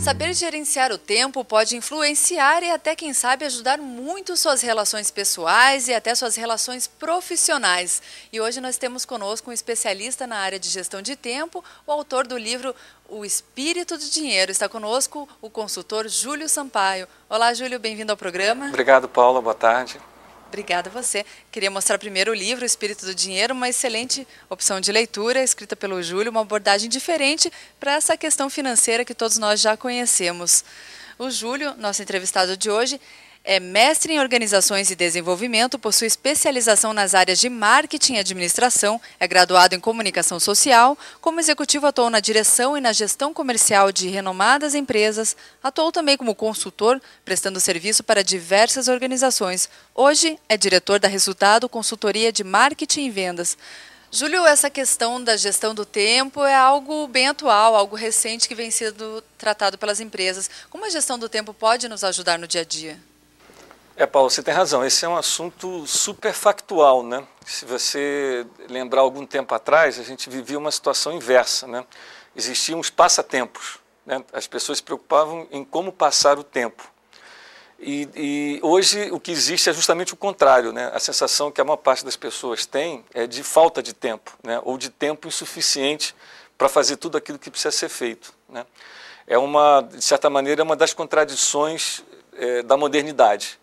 Saber gerenciar o tempo pode influenciar e até, quem sabe, ajudar muito suas relações pessoais e até suas relações profissionais. E hoje nós temos conosco um especialista na área de gestão de tempo, o autor do livro O Espírito do Dinheiro. Está conosco o consultor Júlio Sampaio. Olá, Júlio, bem-vindo ao programa. Obrigado, Paula, boa tarde. Obrigada a você. Queria mostrar primeiro o livro, O Espírito do Dinheiro, uma excelente opção de leitura, escrita pelo Júlio, uma abordagem diferente para essa questão financeira que todos nós já conhecemos. O Júlio, nosso entrevistado de hoje, é mestre em Organizações e Desenvolvimento, possui especialização nas áreas de Marketing e Administração, é graduado em Comunicação Social, como executivo atuou na direção e na gestão comercial de renomadas empresas, atuou também como consultor, prestando serviço para diversas organizações. Hoje é diretor da Resultado Consultoria de Marketing e Vendas. Júlio, essa questão da gestão do tempo é algo bem atual, algo recente que vem sendo tratado pelas empresas. Como a gestão do tempo pode nos ajudar no dia a dia? Paulo, você tem razão, esse é um assunto super factual, né? Se você lembrar algum tempo atrás, a gente vivia uma situação inversa, né? Existiam os passatempos, né? As pessoas se preocupavam em como passar o tempo. E hoje o que existe é justamente o contrário, né? A sensação que a maior parte das pessoas tem é de falta de tempo, né? Ou de tempo insuficiente para fazer tudo aquilo que precisa ser feito, né? De certa maneira, é uma das contradições da modernidade.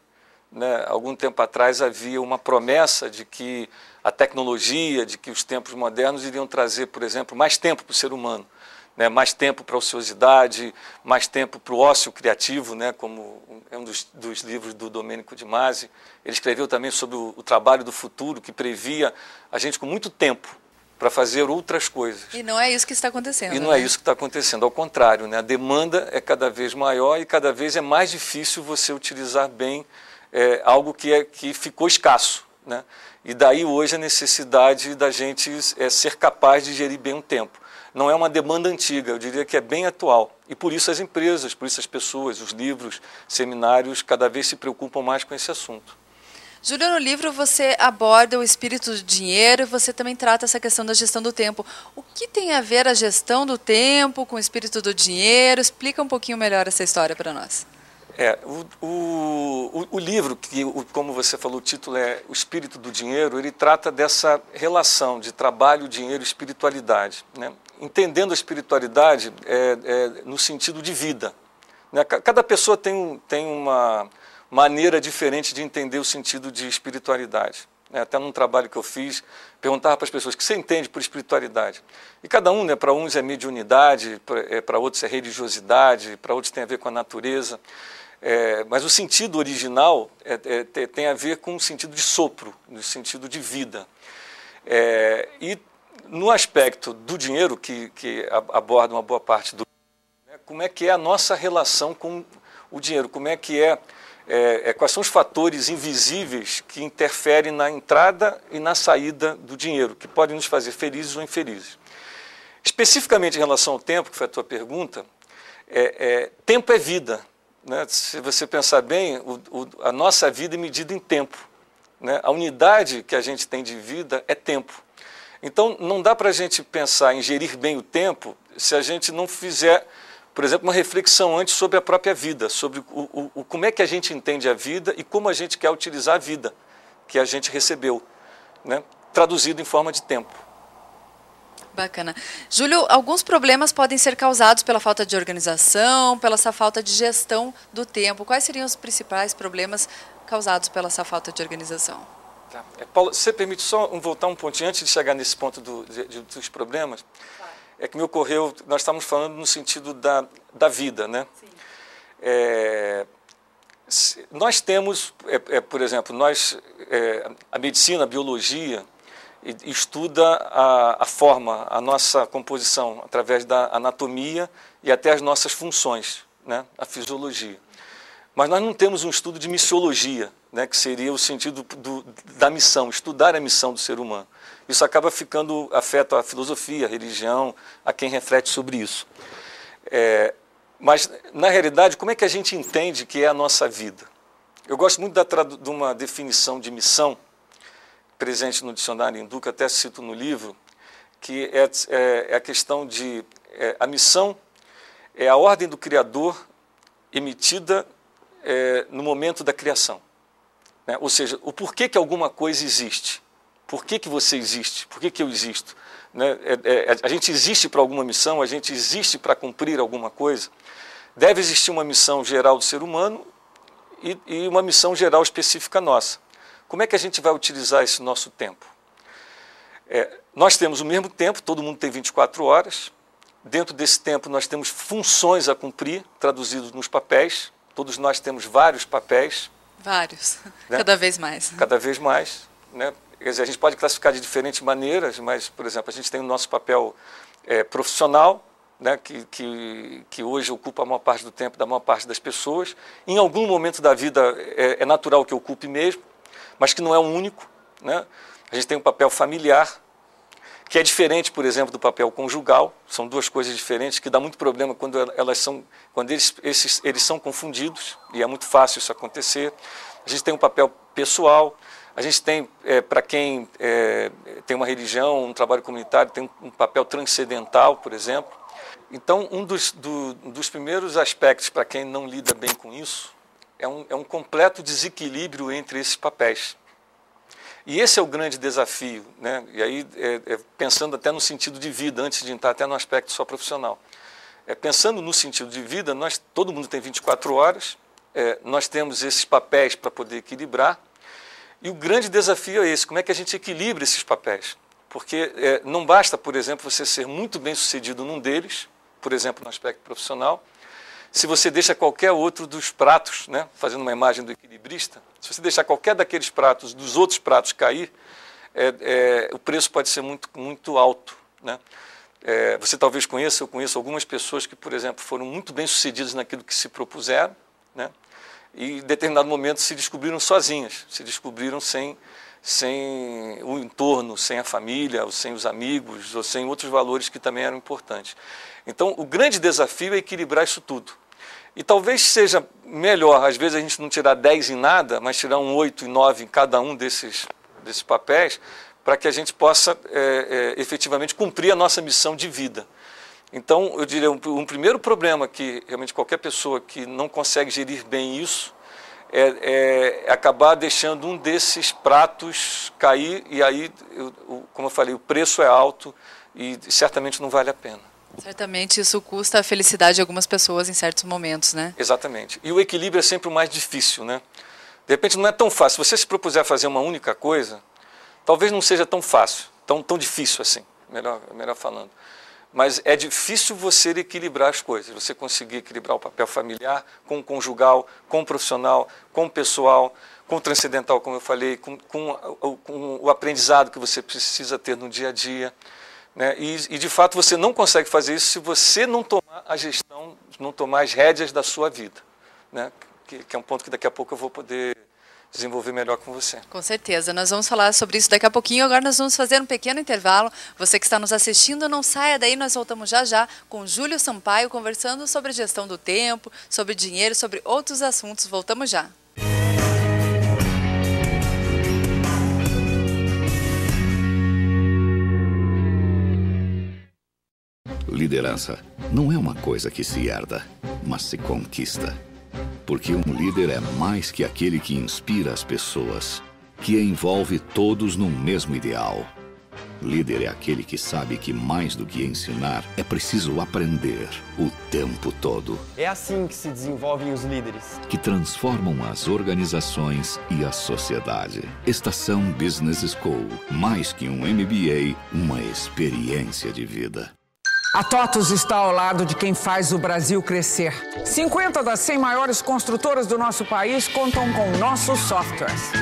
Né? Algum tempo atrás havia uma promessa de que a tecnologia, de que os tempos modernos iriam trazer, por exemplo, mais tempo para o ser humano, né? Mais tempo para a ociosidade, mais tempo para o ócio criativo, né? Como é um dos livros do Domênico de Masi. Ele escreveu também sobre o trabalho do futuro, que previa a gente com muito tempo para fazer outras coisas. E não é isso que está acontecendo. E não é isso que está acontecendo, ao contrário, né? A demanda é cada vez maior e cada vez é mais difícil você utilizar bem algo que ficou escasso, né? E daí hoje a necessidade da gente ser capaz de gerir bem o tempo. Não é uma demanda antiga, eu diria que é bem atual. E por isso as empresas, por isso as pessoas, os livros, seminários, cada vez se preocupam mais com esse assunto. Júlio, no livro você aborda o espírito do dinheiro e você também trata essa questão da gestão do tempo. O que tem a ver a gestão do tempo com o espírito do dinheiro? Explica um pouquinho melhor essa história para nós. O livro, como você falou, o título é O Espírito do Dinheiro, ele trata dessa relação de trabalho, dinheiro e espiritualidade, né? Entendendo a espiritualidade no sentido de vida, né? Cada pessoa tem uma maneira diferente de entender o sentido de espiritualidade. Até num trabalho que eu fiz, perguntava para as pessoas o que você entende por espiritualidade. E cada um, né, para uns é mediunidade, para outros é religiosidade, para outros tem a ver com a natureza. Mas o sentido original tem a ver com o sentido de sopro, no sentido de vida. E no aspecto do dinheiro, que aborda uma boa parte do... Como é que é a nossa relação com o dinheiro? Como é que quais são os fatores invisíveis que interferem na entrada e na saída do dinheiro, que podem nos fazer felizes ou infelizes. Especificamente em relação ao tempo, que foi a tua pergunta, tempo é vida, né? Se você pensar bem, a nossa vida é medida em tempo, né? A unidade que a gente tem de vida é tempo. Então, não dá para a gente pensar em gerir bem o tempo se a gente não fizer, por exemplo, uma reflexão antes sobre a própria vida, sobre como é que a gente entende a vida e como a gente quer utilizar a vida que a gente recebeu, né? Traduzido em forma de tempo. Bacana. Júlio, alguns problemas podem ser causados pela falta de organização, pela essa falta de gestão do tempo. Quais seriam os principais problemas causados pela essa falta de organização? Tá. Paulo, você permite só voltar um pontinho antes de chegar nesse ponto dos problemas? Claro. É que me ocorreu, nós estamos falando no sentido da vida, né? Sim. Nós temos, por exemplo, a medicina, a biologia, estuda a forma, a nossa composição, através da anatomia e até as nossas funções, né? A fisiologia. Mas nós não temos um estudo de missiologia, né? Que seria o sentido da missão, estudar a missão do ser humano. Isso acaba afeta a filosofia, a religião, a quem reflete sobre isso. Mas, na realidade, como é que a gente entende que é a nossa vida? Eu gosto muito de uma definição de missão, presente no dicionário hindu, que até cito no livro, que é a questão de... a missão é a ordem do Criador emitida no momento da criação. Né? Ou seja, o porquê que alguma coisa existe. Por que você existe? Por que eu existo? Né? A gente existe para alguma missão, a gente existe para cumprir alguma coisa. Deve existir uma missão geral do ser humano e uma missão geral específica nossa. Como é que a gente vai utilizar esse nosso tempo? Nós temos o mesmo tempo, todo mundo tem 24 horas. Dentro desse tempo nós temos funções a cumprir, traduzidos nos papéis. Todos nós temos vários papéis. Vários, né? Cada vez mais. Cada vez mais. Né? Quer dizer, a gente pode classificar de diferentes maneiras, mas, por exemplo, a gente tem o nosso papel profissional, né? que hoje ocupa a maior parte do tempo da maior parte das pessoas. Em algum momento da vida é natural que ocupe mesmo, mas que não é o único. Né? A gente tem um papel familiar, que é diferente, por exemplo, do papel conjugal. São duas coisas diferentes que dá muito problema quando eles são confundidos, e é muito fácil isso acontecer. A gente tem um papel pessoal, a gente tem, para quem tem uma religião, um trabalho comunitário, tem um papel transcendental, por exemplo. Então, um dos primeiros aspectos para quem não lida bem com isso é um completo desequilíbrio entre esses papéis. E esse é o grande desafio, né? E aí, pensando até no sentido de vida, antes de entrar até no aspecto só profissional. Pensando no sentido de vida, todo mundo tem 24 horas, nós temos esses papéis para poder equilibrar, e o grande desafio é esse, como é que a gente equilibra esses papéis? Porque não basta, por exemplo, você ser muito bem sucedido num deles, por exemplo, no aspecto profissional, se você deixa qualquer outro dos pratos, né, fazendo uma imagem do equilibrista, se você deixar qualquer daqueles pratos, dos outros pratos cair, o preço pode ser muito, muito alto. Né? Você talvez conheça, eu conheço algumas pessoas que, por exemplo, foram muito bem sucedidas naquilo que se propuseram, né? E em determinado momento se descobriram sozinhas, se descobriram sem o entorno, sem a família, ou sem os amigos, ou sem outros valores que também eram importantes. Então, o grande desafio é equilibrar isso tudo. E talvez seja melhor, às vezes, a gente não tirar 10 em nada, mas tirar um 8 e 9 em cada um desses papéis, para que a gente possa efetivamente cumprir a nossa missão de vida. Então, eu diria, um primeiro problema que realmente qualquer pessoa que não consegue gerir bem isso, é acabar deixando um desses pratos cair, e aí, como eu falei, o preço é alto e certamente não vale a pena. Certamente isso custa a felicidade de algumas pessoas em certos momentos, né? Exatamente. E o equilíbrio é sempre o mais difícil, né? De repente não é tão fácil. Se você se propuser fazer uma única coisa, talvez não seja tão fácil, tão difícil assim, melhor falando. Mas é difícil você equilibrar as coisas, você conseguir equilibrar o papel familiar com o conjugal, com o profissional, com o pessoal, com o transcendental, como eu falei, com o aprendizado que você precisa ter no dia a dia. Né? E, de fato, você não consegue fazer isso se você não tomar a gestão, não tomar as rédeas da sua vida. Né? Que é um ponto que daqui a pouco eu vou poder desenvolver melhor com você. Com certeza, nós vamos falar sobre isso daqui a pouquinho. Agora nós vamos fazer um pequeno intervalo. Você que está nos assistindo, não saia daí, nós voltamos já já com Júlio Sampaio conversando sobre a gestão do tempo, sobre dinheiro, sobre outros assuntos. Voltamos já. Liderança não é uma coisa que se herda, mas se conquista. Porque um líder é mais que aquele que inspira as pessoas, que envolve todos no mesmo ideal. Líder é aquele que sabe que mais do que ensinar, é preciso aprender o tempo todo. É assim que se desenvolvem os líderes. Que transformam as organizações e a sociedade. Estação Business School, mais que um MBA, uma experiência de vida. A TOTUS está ao lado de quem faz o Brasil crescer. 50 das 100 maiores construtoras do nosso país contam com nossos softwares.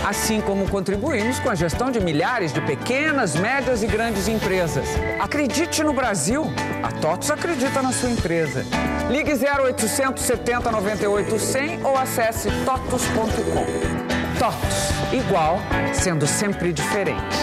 Assim como contribuímos com a gestão de milhares de pequenas, médias e grandes empresas. Acredite no Brasil. A TOTUS acredita na sua empresa. Ligue 0800 70 98 100 ou acesse totus.com. TOTUS, igual, sendo sempre diferente.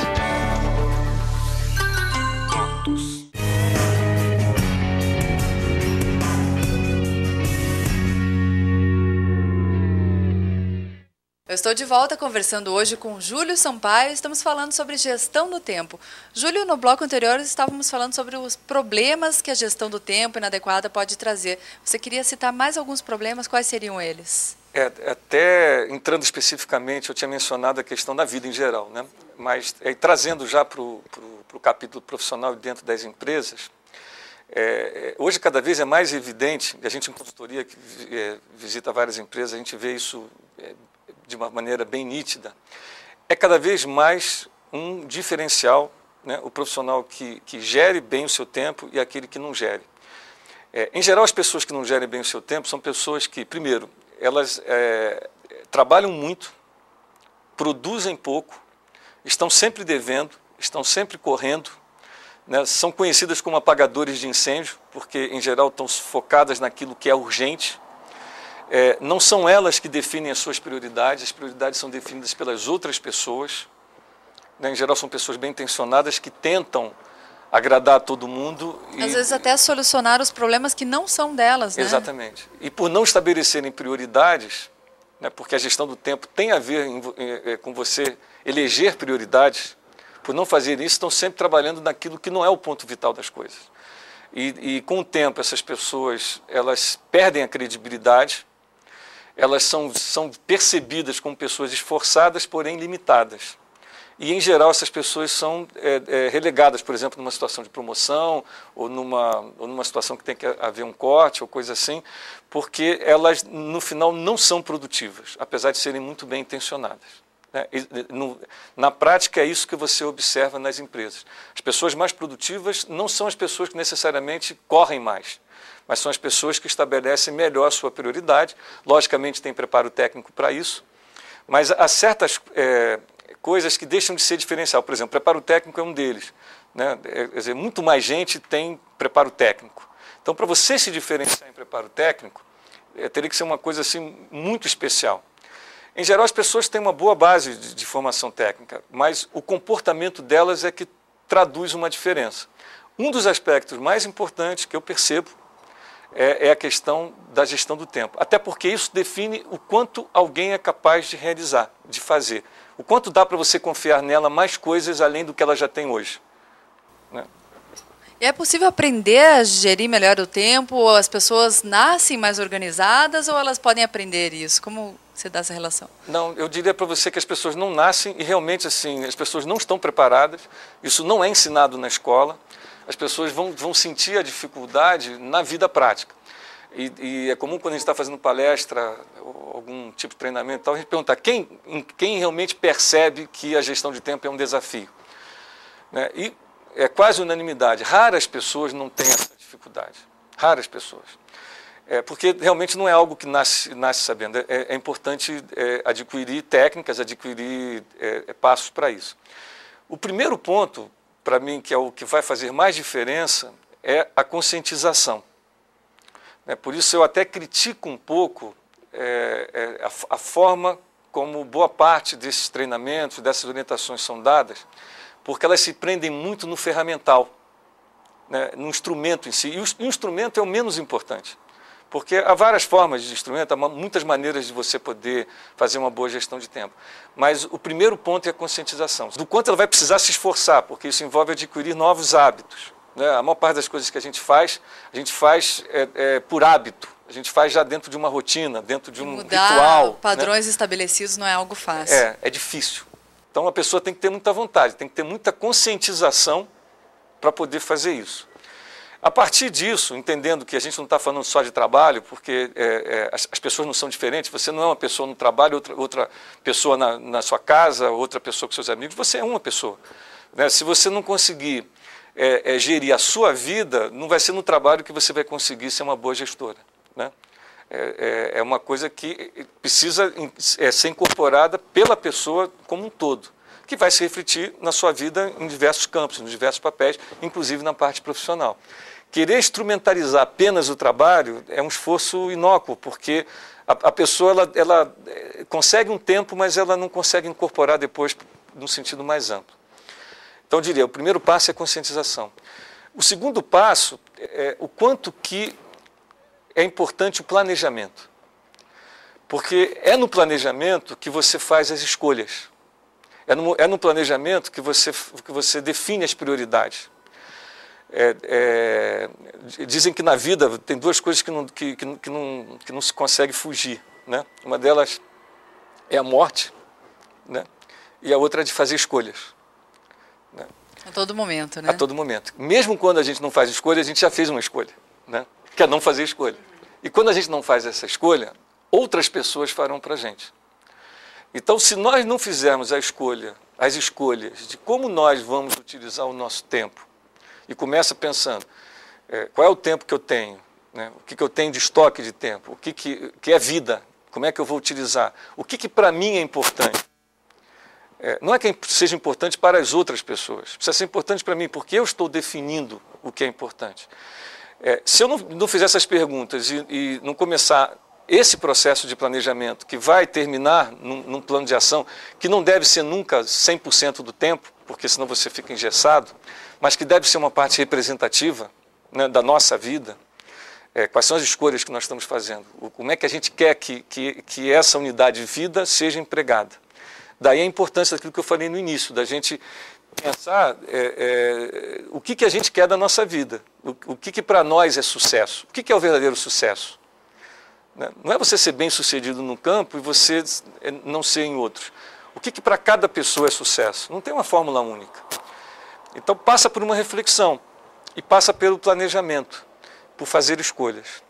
Eu estou de volta conversando hoje com Júlio Sampaio, estamos falando sobre gestão do tempo. Júlio, no bloco anterior estávamos falando sobre os problemas que a gestão do tempo inadequada pode trazer. Você queria citar mais alguns problemas, quais seriam eles? Até entrando especificamente, eu tinha mencionado a questão da vida em geral, né? Mas trazendo já para o capítulo profissional dentro das empresas, hoje cada vez é mais evidente, e a gente em consultoria que visita várias empresas, a gente vê isso de uma maneira bem nítida, é cada vez mais um diferencial, né, o profissional que gere bem o seu tempo e aquele que não gere. Em geral, as pessoas que não gerem bem o seu tempo são pessoas que, primeiro, elas trabalham muito, produzem pouco, estão sempre devendo, estão sempre correndo, né, são conhecidas como apagadores de incêndio, porque, em geral, estão focadas naquilo que é urgente. Não são elas que definem as suas prioridades, as prioridades são definidas pelas outras pessoas. Né? Em geral, são pessoas bem intencionadas que tentam agradar a todo mundo. Às vezes até solucionar os problemas que não são delas, né? Exatamente. E por não estabelecerem prioridades, né, porque a gestão do tempo tem a ver com você eleger prioridades, por não fazer isso, estão sempre trabalhando naquilo que não é o ponto vital das coisas. E com o tempo, essas pessoas elas perdem a credibilidade, elas são percebidas como pessoas esforçadas, porém limitadas. E, em geral, essas pessoas são relegadas, por exemplo, numa situação de promoção ou numa situação que tem que haver um corte ou coisa assim, porque elas, no final, não são produtivas, apesar de serem muito bem intencionadas. Né? Na prática, é isso que você observa nas empresas. As pessoas mais produtivas não são as pessoas que necessariamente correm mais, mas são as pessoas que estabelecem melhor a sua prioridade. Logicamente, tem preparo técnico para isso, mas há certas coisas que deixam de ser diferencial. Por exemplo, preparo técnico é um deles. Né? Quer dizer, muito mais gente tem preparo técnico. Então, para você se diferenciar em preparo técnico, teria que ser uma coisa assim, muito especial. Em geral, as pessoas têm uma boa base de formação técnica, mas o comportamento delas é que traduz uma diferença. Um dos aspectos mais importantes que eu percebo é a questão da gestão do tempo. Até porque isso define o quanto alguém é capaz de realizar, de fazer. O quanto dá para você confiar nela mais coisas além do que ela já tem hoje. Né? E é possível aprender a gerir melhor o tempo? Ou as pessoas nascem mais organizadas ou elas podem aprender isso? Como você dá essa relação? Não, eu diria para você que as pessoas não nascem e realmente assim, as pessoas não estão preparadas. Isso não é ensinado na escola. As pessoas vão sentir a dificuldade na vida prática. E é comum quando a gente está fazendo palestra ou algum tipo de treinamento, tal, a gente perguntar quem realmente percebe que a gestão de tempo é um desafio. Né? E é quase unanimidade. Raras pessoas não têm essa dificuldade. Raras pessoas. Porque realmente não é algo que nasce sabendo. É importante adquirir técnicas, adquirir passos para isso. O primeiro ponto, para mim, que é o que vai fazer mais diferença, é a conscientização. Por isso eu até critico um pouco a forma como boa parte desses treinamentos, dessas orientações são dadas, porque elas se prendem muito no ferramental, né, no instrumento em si. E o instrumento é o menos importante, porque há várias formas de instrumento, há muitas maneiras de você poder fazer uma boa gestão de tempo. Mas o primeiro ponto é a conscientização, do quanto ela vai precisar se esforçar, porque isso envolve adquirir novos hábitos. A maior parte das coisas que a gente faz por hábito. A gente faz já dentro de uma rotina, dentro de um ritual. Padrões estabelecidos não é algo fácil. É difícil. Então a pessoa tem que ter muita vontade, tem que ter muita conscientização para poder fazer isso. A partir disso, entendendo que a gente não está falando só de trabalho, porque as pessoas não são diferentes, você não é uma pessoa no trabalho, outra pessoa na sua casa, outra pessoa com seus amigos, você é uma pessoa. Né? Se você não conseguir gerir a sua vida, não vai ser no trabalho que você vai conseguir ser uma boa gestora. Né? É uma coisa que precisa ser incorporada pela pessoa como um todo, que vai se refletir na sua vida em diversos campos, nos diversos papéis, inclusive na parte profissional. Querer instrumentalizar apenas o trabalho é um esforço inócuo, porque a pessoa ela consegue um tempo, mas ela não consegue incorporar depois num sentido mais amplo. Então, eu diria, o primeiro passo é a conscientização. O segundo passo é o quanto que é importante o planejamento. Porque é no planejamento que você faz as escolhas. É no planejamento que você define as prioridades. Dizem que na vida tem duas coisas que não se consegue fugir, né? Uma delas é a morte, né? E a outra é de fazer escolhas, né? A todo momento, né? A todo momento. Mesmo quando a gente não faz escolha, a gente já fez uma escolha, né? Que é não fazer escolha. E quando a gente não faz essa escolha, outras pessoas farão para a gente. Então, se nós não fizermos as escolhas de como nós vamos utilizar o nosso tempo, e começa pensando, qual é o tempo que eu tenho, né? O que eu tenho de estoque de tempo, o que é vida, como é que eu vou utilizar, o que para mim é importante. Não é que seja importante para as outras pessoas, precisa ser importante para mim, porque eu estou definindo o que é importante. Se eu não fizer essas perguntas e não começar esse processo de planejamento, que vai terminar num plano de ação, que não deve ser nunca 100% do tempo, porque senão você fica engessado, mas que deve ser uma parte representativa, né, da nossa vida, quais são as escolhas que nós estamos fazendo, como é que a gente quer que essa unidade de vida seja empregada. Daí a importância daquilo que eu falei no início, da gente pensar o que a gente quer da nossa vida, o que para nós é sucesso, o que é o verdadeiro sucesso. Não é você ser bem-sucedido num campo e você não ser em outros. O que para cada pessoa é sucesso? Não tem uma fórmula única. Então passa por uma reflexão e passa pelo planejamento, por fazer escolhas.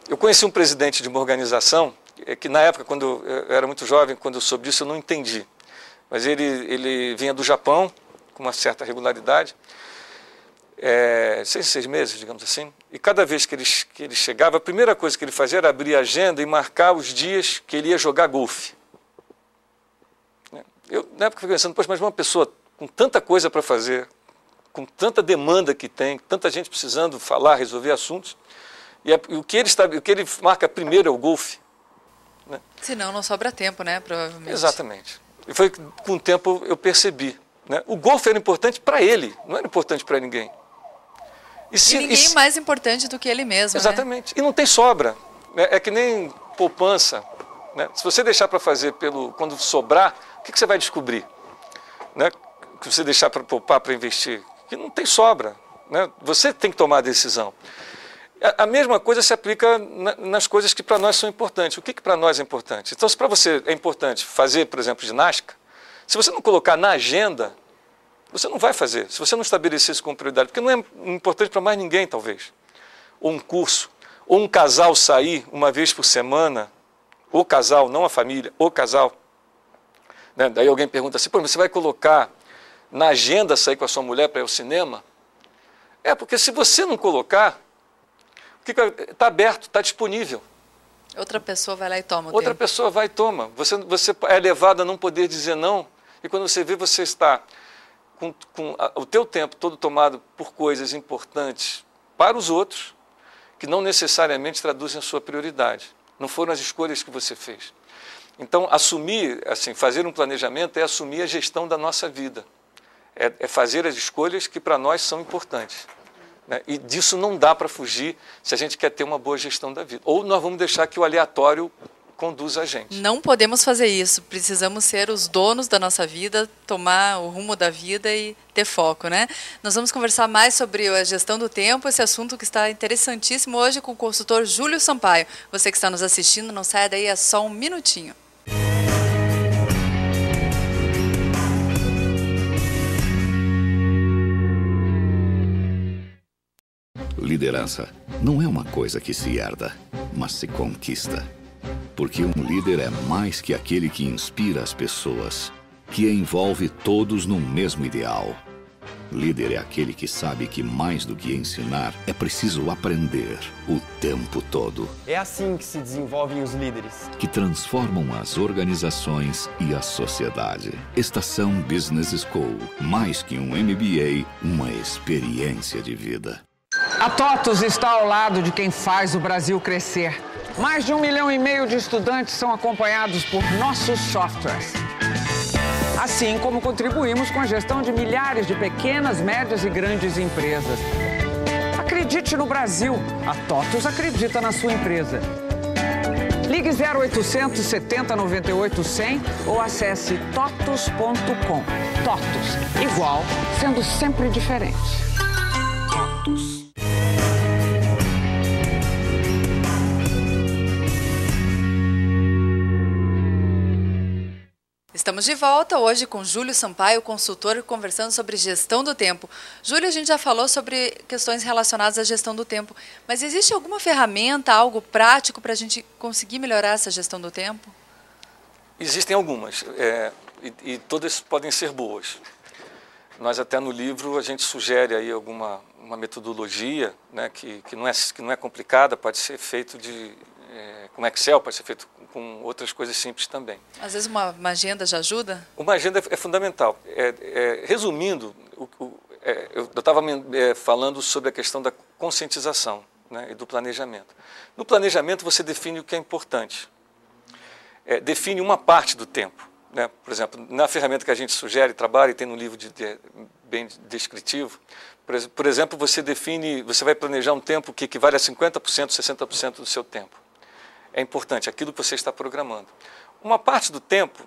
Eu conheci um presidente de uma organização que na época, quando eu era muito jovem, quando eu soube disso, eu não entendi. Mas ele vinha do Japão com uma certa regularidade, 6 meses, digamos assim, e cada vez que ele chegava, a primeira coisa que ele fazia era abrir a agenda e marcar os dias que ele ia jogar golfe. Eu, na época, fiquei pensando, poxa, mas uma pessoa com tanta coisa para fazer, com tanta demanda que tem, tanta gente precisando falar, resolver assuntos, e o que ele marca primeiro é o golfe. Né? Senão não sobra tempo, né, provavelmente. Exatamente. E foi com o tempo eu percebi. Né? O golfe era importante para ele, não era importante para ninguém. E ninguém mais importante do que ele mesmo. Exatamente. Né? E não tem sobra. É que nem poupança. Né? Se você deixar para fazer quando sobrar, o que você vai descobrir? Né? Que você deixar para poupar, para investir? Que não tem sobra. Né? Você tem que tomar a decisão. A mesma coisa se aplica nas coisas que para nós são importantes. O que para nós é importante? Então, se para você é importante fazer, por exemplo, ginástica, se você não colocar na agenda, você não vai fazer, se você não estabelecer isso como prioridade, porque não é importante para mais ninguém, talvez. Ou um curso, ou um casal sair uma vez por semana, o casal, não a família, o casal. Né? Daí alguém pergunta assim, pô, você vai colocar na agenda sair com a sua mulher para ir ao cinema? Porque se você não colocar, está aberto, está disponível. Outra pessoa vai lá e toma o Outra tempo. pessoa vai e toma. Você é levado a não poder dizer não, e quando você vê, você está com o teu tempo todo tomado por coisas importantes para os outros, que não necessariamente traduzem a sua prioridade. Não foram as escolhas que você fez. Então, fazer um planejamento é assumir a gestão da nossa vida. É fazer as escolhas que para nós são importantes. Né? E disso não dá para fugir se a gente quer ter uma boa gestão da vida. Ou nós vamos deixar que o aleatório conduza a gente. Não podemos fazer isso. Precisamos ser os donos da nossa vida, tomar o rumo da vida e ter foco, né? Nós vamos conversar mais sobre a gestão do tempo, esse assunto que está interessantíssimo hoje com o consultor Júlio Sampaio. Você que está nos assistindo, não saia daí, é só um minutinho. Liderança não é uma coisa que se herda, mas se conquista. Porque um líder é mais que aquele que inspira as pessoas, que envolve todos no mesmo ideal. Líder é aquele que sabe que mais do que ensinar, é preciso aprender o tempo todo. É assim que se desenvolvem os líderes. Que transformam as organizações e a sociedade. Estação Business School, mais que um MBA, uma experiência de vida. A TOTUS está ao lado de quem faz o Brasil crescer. Mais de 1,5 milhão de estudantes são acompanhados por nossos softwares. Assim como contribuímos com a gestão de milhares de pequenas, médias e grandes empresas. Acredite no Brasil. A TOTUS acredita na sua empresa. Ligue 0800 70 98 100 ou acesse totus.com. Totus, igual, sendo sempre diferente. Totus. Estamos de volta hoje com Júlio Sampaio, consultor, conversando sobre gestão do tempo. Júlio, a gente já falou sobre questões relacionadas à gestão do tempo, mas existe alguma ferramenta, algo prático para a gente conseguir melhorar essa gestão do tempo? Existem algumas, e todas podem ser boas. Nós até no livro a gente sugere aí uma metodologia, né, que não é complicada, pode ser feito com Excel, pode ser feito com outras coisas simples também. Às vezes uma agenda já ajuda? Uma agenda é fundamental. Resumindo, eu estava falando sobre a questão da conscientização, né, e do planejamento. No planejamento você define o que é importante. Define uma parte do tempo. Né? Por exemplo, na ferramenta que a gente sugere, trabalha e tem no livro bem descritivo, por exemplo, você vai planejar um tempo que equivale a 50%, 60% do seu tempo. É importante, aquilo que você está programando. Uma parte do tempo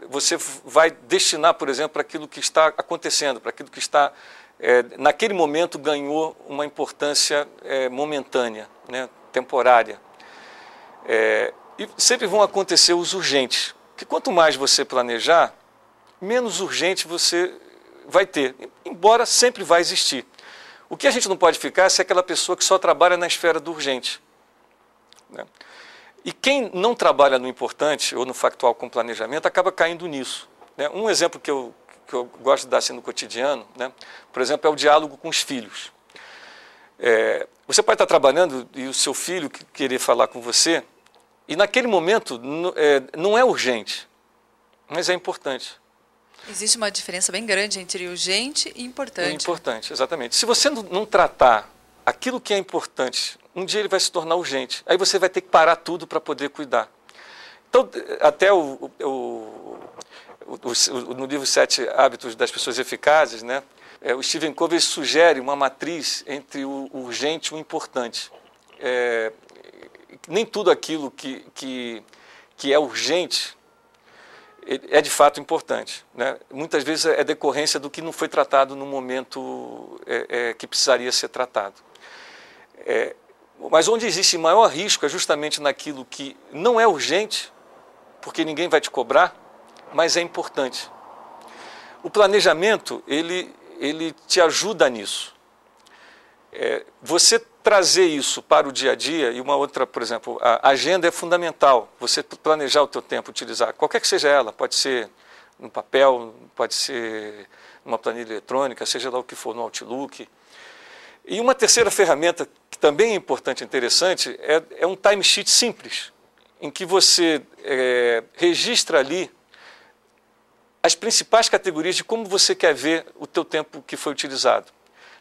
você vai destinar, por exemplo, para aquilo que está acontecendo, para aquilo que está, naquele momento, ganhou uma importância momentânea, né, temporária. E sempre vão acontecer os urgentes, porque quanto mais você planejar, menos urgente você vai ter, embora sempre vai existir. O que a gente não pode ficar é ser aquela pessoa que só trabalha na esfera do urgente. Né? E quem não trabalha no importante ou no factual com planejamento acaba caindo nisso. Né? Um exemplo que eu gosto de dar assim no cotidiano, né, por exemplo, é o diálogo com os filhos. Você pode estar trabalhando e o seu filho querer falar com você, e naquele momento não é urgente, mas é importante. Existe uma diferença bem grande entre urgente e importante. Importante, exatamente. Se você não tratar aquilo que é importante, um dia ele vai se tornar urgente. Aí você vai ter que parar tudo para poder cuidar. Então, até no livro 7 Hábitos das Pessoas Eficazes, né, o Stephen Covey sugere uma matriz entre o urgente e o importante. Nem tudo aquilo que é urgente é de fato importante. Né? Muitas vezes é decorrência do que não foi tratado no momento que precisaria ser tratado. Mas onde existe maior risco é justamente naquilo que não é urgente, porque ninguém vai te cobrar, mas é importante. O planejamento, ele te ajuda nisso. Você trazer isso para o dia a dia, e uma outra, por exemplo, a agenda é fundamental, você planejar o teu tempo, utilizar, qualquer que seja ela, pode ser no papel, pode ser numa planilha eletrônica, seja lá o que for, no Outlook. E uma terceira ferramenta que também é importante e interessante é um timesheet simples, em que você registra ali as principais categorias de como você quer ver o teu tempo que foi utilizado.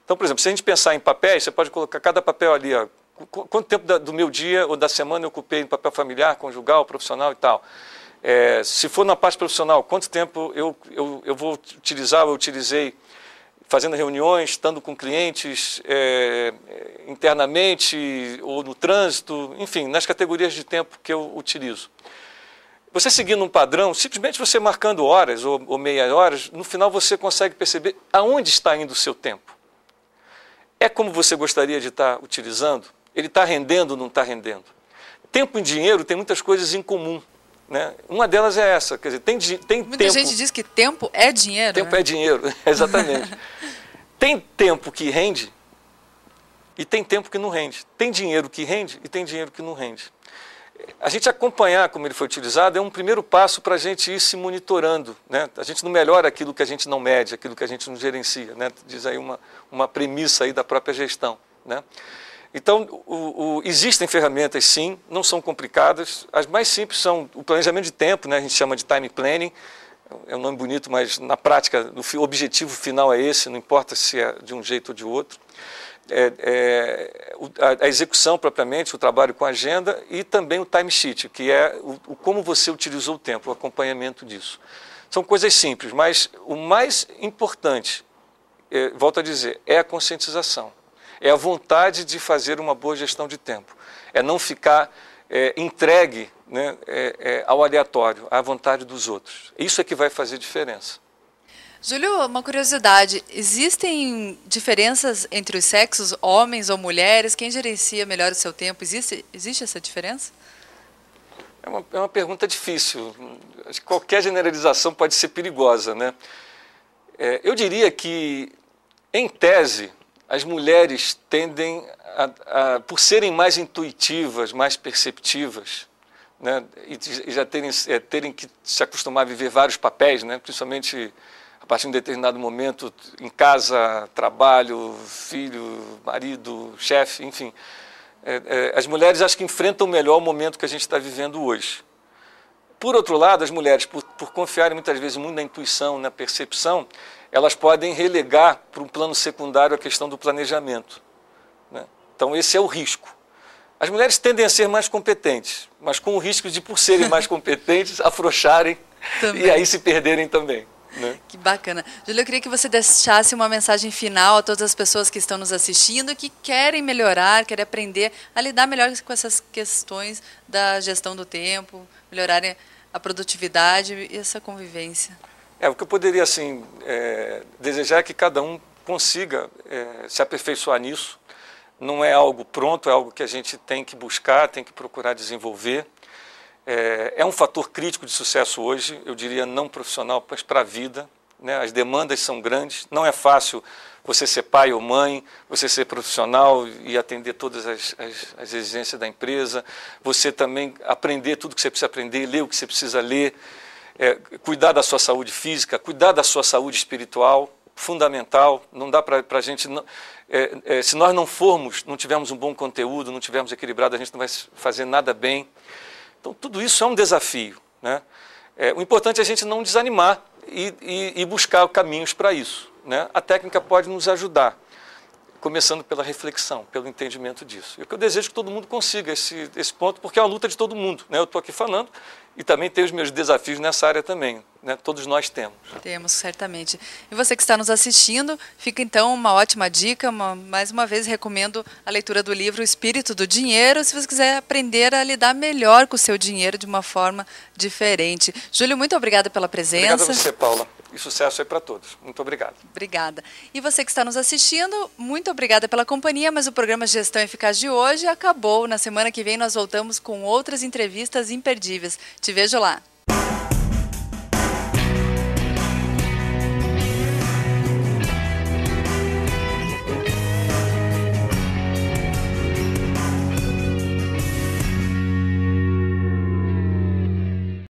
Então, por exemplo, se a gente pensar em papéis, você pode colocar cada papel ali, ó, quanto tempo do meu dia ou da semana eu ocupei em papel familiar, conjugal, profissional e tal. Se for na parte profissional, quanto tempo eu vou utilizar, eu utilizei fazendo reuniões, estando com clientes internamente ou no trânsito, enfim, nas categorias de tempo que eu utilizo. Você seguindo um padrão, simplesmente você marcando horas ou meia horas, no final você consegue perceber aonde está indo o seu tempo. É como você gostaria de estar utilizando? Ele está rendendo ou não está rendendo? Tempo e dinheiro tem muitas coisas em comum. Né? Uma delas é essa, quer dizer, tem Muita tempo... gente diz que tempo é dinheiro. Tempo, né? É dinheiro, exatamente. Tem tempo que rende e tem tempo que não rende. Tem dinheiro que rende e tem dinheiro que não rende. A gente acompanhar como ele foi utilizado é um primeiro passo para a gente ir se monitorando. Né? A gente não melhora aquilo que a gente não mede, aquilo que a gente não gerencia. Né? Diz aí uma premissa aí da própria gestão. Né? Então, existem ferramentas, sim, não são complicadas. As mais simples são o planejamento de tempo, né? A gente chama de time planning. É um nome bonito, mas na prática o objetivo final é esse, não importa se é de um jeito ou de outro. A execução propriamente, o trabalho com a agenda e também o timesheet, que é como você utilizou o tempo, o acompanhamento disso. São coisas simples, mas o mais importante, volto a dizer, é a conscientização. É a vontade de fazer uma boa gestão de tempo. É não ficar entregue, né, ao aleatório, à vontade dos outros. Isso é que vai fazer diferença. Júlio, uma curiosidade, existem diferenças entre os sexos, homens ou mulheres? Quem gerencia melhor o seu tempo? Existe essa diferença? É uma pergunta difícil. Acho que qualquer generalização pode ser perigosa, né? Eu diria que, em tese, as mulheres tendem, por serem mais intuitivas, mais perceptivas, né, e já terem que se acostumar a viver vários papéis, né, principalmente a partir de um determinado momento, em casa, trabalho, filho, marido, chefe, enfim. As mulheres acho que enfrentam melhor o momento que a gente está vivendo hoje. Por outro lado, as mulheres, por confiarem muitas vezes muito na intuição, na percepção, elas podem relegar para um plano secundário a questão do planejamento, né? Então esse é o risco. As mulheres tendem a ser mais competentes, mas com o risco de, por serem mais competentes, afrouxarem e aí se perderem também, né? Que bacana. Júlio, eu queria que você deixasse uma mensagem final a todas as pessoas que estão nos assistindo, que querem melhorar, querem aprender a lidar melhor com essas questões da gestão do tempo, melhorarem a produtividade e essa convivência. O que eu poderia assim, desejar é que cada um consiga se aperfeiçoar nisso. Não é algo pronto, é algo que a gente tem que buscar, tem que procurar desenvolver. É um fator crítico de sucesso hoje, eu diria não profissional, mas para a vida, né? As demandas são grandes, não é fácil você ser pai ou mãe, você ser profissional e atender todas as exigências da empresa, você também aprender tudo que você precisa aprender, ler o que você precisa ler, cuidar da sua saúde física, cuidar da sua saúde espiritual, fundamental. Não dá para a gente... se nós não tivermos um bom conteúdo, não tivermos equilibrado, a gente não vai fazer nada bem. Então, tudo isso é um desafio, né? O importante é a gente não desanimar e buscar caminhos para isso, né? A técnica pode nos ajudar, começando pela reflexão, pelo entendimento disso. E o que eu desejo é que todo mundo consiga esse ponto, porque é uma luta de todo mundo, né? Eu estou aqui falando e também tenho os meus desafios nessa área também, né? Todos nós temos. Temos, certamente. E você que está nos assistindo, fica então uma ótima dica. Mais uma vez recomendo a leitura do livro O Espírito do Dinheiro, se você quiser aprender a lidar melhor com o seu dinheiro de uma forma diferente. Júlio, muito obrigada pela presença. Obrigado a você, Paula. E sucesso aí para todos. Muito obrigado. Obrigada. E você que está nos assistindo, muito obrigada pela companhia, mas o programa Gestão Eficaz de hoje acabou. Na semana que vem nós voltamos com outras entrevistas imperdíveis. Te vejo lá.